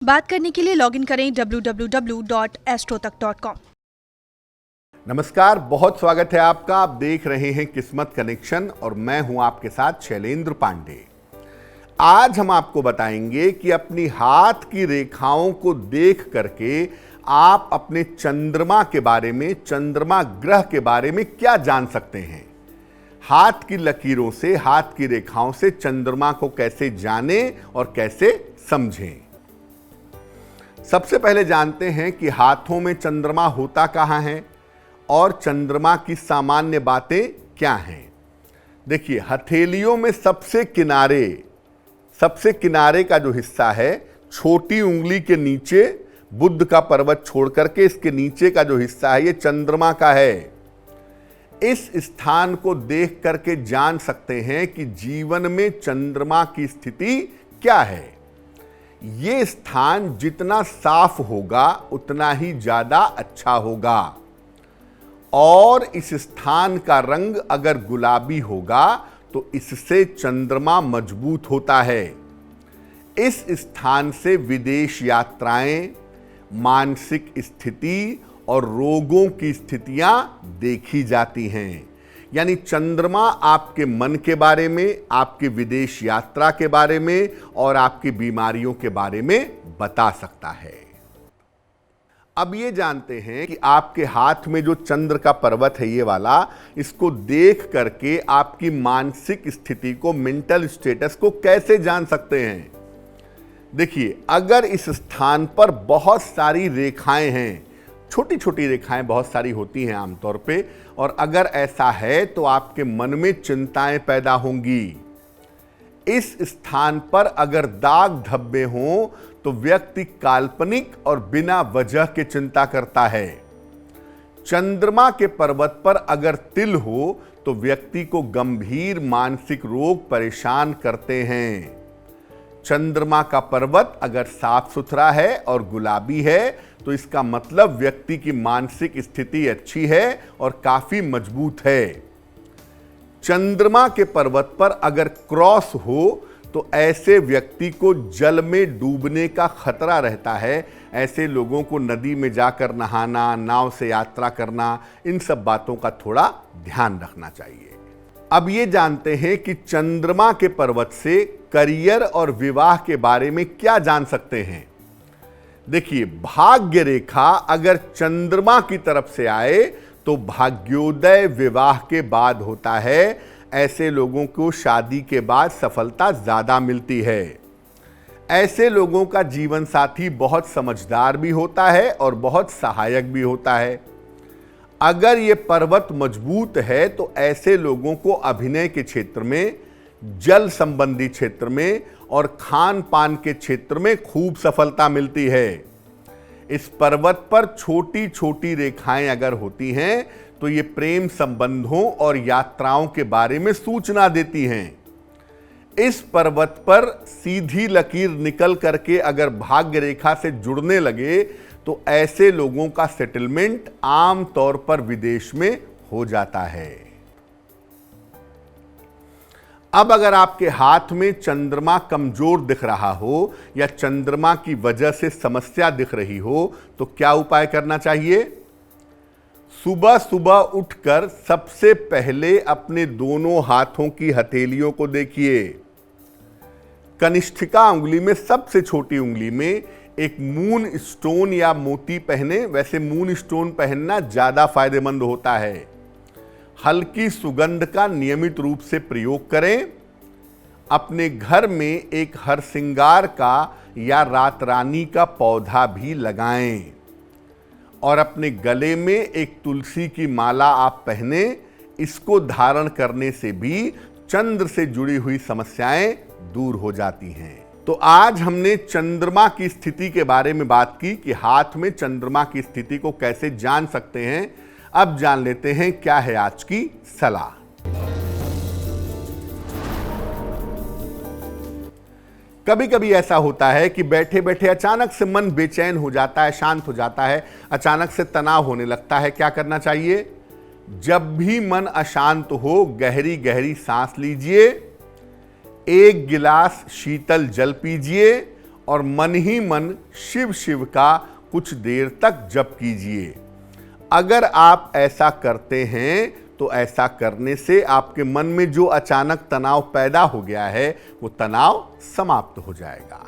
बात करने के लिए लॉगिन करें www.astrotak.com। नमस्कार, बहुत स्वागत है आपका। आप देख रहे हैं किस्मत कनेक्शन और मैं हूं आपके साथ शैलेंद्र पांडे। आज हम आपको बताएंगे कि अपनी हाथ की रेखाओं को देख करके आप अपने चंद्रमा के बारे में, चंद्रमा ग्रह के बारे में क्या जान सकते हैं। हाथ की लकीरों से, हाथ की रेखाओं से चंद्रमा को कैसे जानें और कैसे समझें। सबसे पहले जानते हैं कि हाथों में चंद्रमा होता कहाँ है और चंद्रमा की सामान्य बातें क्या हैं। देखिए, हथेलियों में सबसे किनारे का जो हिस्सा है, छोटी उंगली के नीचे, बुध का पर्वत छोड़ करके इसके नीचे का जो हिस्सा है, ये चंद्रमा का है। इस स्थान को देख करके जान सकते हैं कि जीवन में चंद्रमा की स्थिति क्या है। ये स्थान जितना साफ होगा उतना ही ज्यादा अच्छा होगा, और इस स्थान का रंग अगर गुलाबी होगा तो इससे चंद्रमा मजबूत होता है। इस स्थान से विदेश यात्राएं, मानसिक स्थिति और रोगों की स्थितियां देखी जाती हैं। यानी चंद्रमा आपके मन के बारे में, आपके विदेश यात्रा के बारे में और आपकी बीमारियों के बारे में बता सकता है। अब ये जानते हैं कि आपके हाथ में जो चंद्र का पर्वत है, ये वाला, इसको देख करके आपकी मानसिक स्थिति को, मेंटल स्टेटस को कैसे जान सकते हैं। देखिए, अगर इस स्थान पर बहुत सारी रेखाएं हैं, छोटी छोटी रेखाएं बहुत सारी होती हैं आमतौर पे, और अगर ऐसा है तो आपके मन में चिंताएं पैदा होंगी। इस स्थान पर अगर दाग धब्बे हों तो व्यक्ति काल्पनिक और बिना वजह के चिंता करता है। चंद्रमा के पर्वत पर अगर तिल हो तो व्यक्ति को गंभीर मानसिक रोग परेशान करते हैं। चंद्रमा का पर्वत अगर साफ सुथरा है और गुलाबी है तो इसका मतलब व्यक्ति की मानसिक स्थिति अच्छी है और काफी मजबूत है। चंद्रमा के पर्वत पर अगर क्रॉस हो तो ऐसे व्यक्ति को जल में डूबने का खतरा रहता है। ऐसे लोगों को नदी में जाकर नहाना, नाव से यात्रा करना, इन सब बातों का थोड़ा ध्यान रखना चाहिए। अब ये जानते हैं कि चंद्रमा के पर्वत से करियर और विवाह के बारे में क्या जान सकते हैं। देखिए, भाग्य रेखा अगर चंद्रमा की तरफ से आए तो भाग्योदय विवाह के बाद होता है। ऐसे लोगों को शादी के बाद सफलता ज्यादा मिलती है। ऐसे लोगों का जीवन साथी बहुत समझदार भी होता है और बहुत सहायक भी होता है। अगर ये पर्वत मजबूत है तो ऐसे लोगों को अभिनय के क्षेत्र में, जल संबंधी क्षेत्र में और खान पान के क्षेत्र में खूब सफलता मिलती है। इस पर्वत पर छोटी छोटी रेखाएं अगर होती हैं तो ये प्रेम संबंधों और यात्राओं के बारे में सूचना देती हैं। इस पर्वत पर सीधी लकीर निकल करके अगर भाग्य रेखा से जुड़ने लगे तो ऐसे लोगों का सेटलमेंट आम तौर पर विदेश में हो जाता है। अब अगर आपके हाथ में चंद्रमा कमजोर दिख रहा हो या चंद्रमा की वजह से समस्या दिख रही हो तो क्या उपाय करना चाहिए। सुबह सुबह उठकर सबसे पहले अपने दोनों हाथों की हथेलियों को देखिए। कनिष्ठिका उंगली में, सबसे छोटी उंगली में एक मून स्टोन या मोती पहने। वैसे मून स्टोन पहनना ज्यादा फायदेमंद होता है। हल्की सुगंध का नियमित रूप से प्रयोग करें। अपने घर में एक हरसिंगार का या रात रानी का पौधा भी लगाएं और अपने गले में एक तुलसी की माला आप पहने। इसको धारण करने से भी चंद्र से जुड़ी हुई समस्याएं दूर हो जाती हैं। तो आज हमने चंद्रमा की स्थिति के बारे में बात की कि हाथ में चंद्रमा की स्थिति को कैसे जान सकते हैं। अब जान लेते हैं क्या है आज की सलाह। कभी कभी ऐसा होता है कि बैठे बैठे अचानक से मन बेचैन हो जाता है, शांत हो जाता है, अचानक से तनाव होने लगता है। क्या करना चाहिए। जब भी मन अशांत हो, गहरी गहरी सांस लीजिए, एक गिलास शीतल जल पीजिए और मन ही मन शिव शिव का कुछ देर तक जप कीजिए। अगर आप ऐसा करते हैं तो ऐसा करने से आपके मन में जो अचानक तनाव पैदा हो गया है वो तनाव समाप्त हो जाएगा।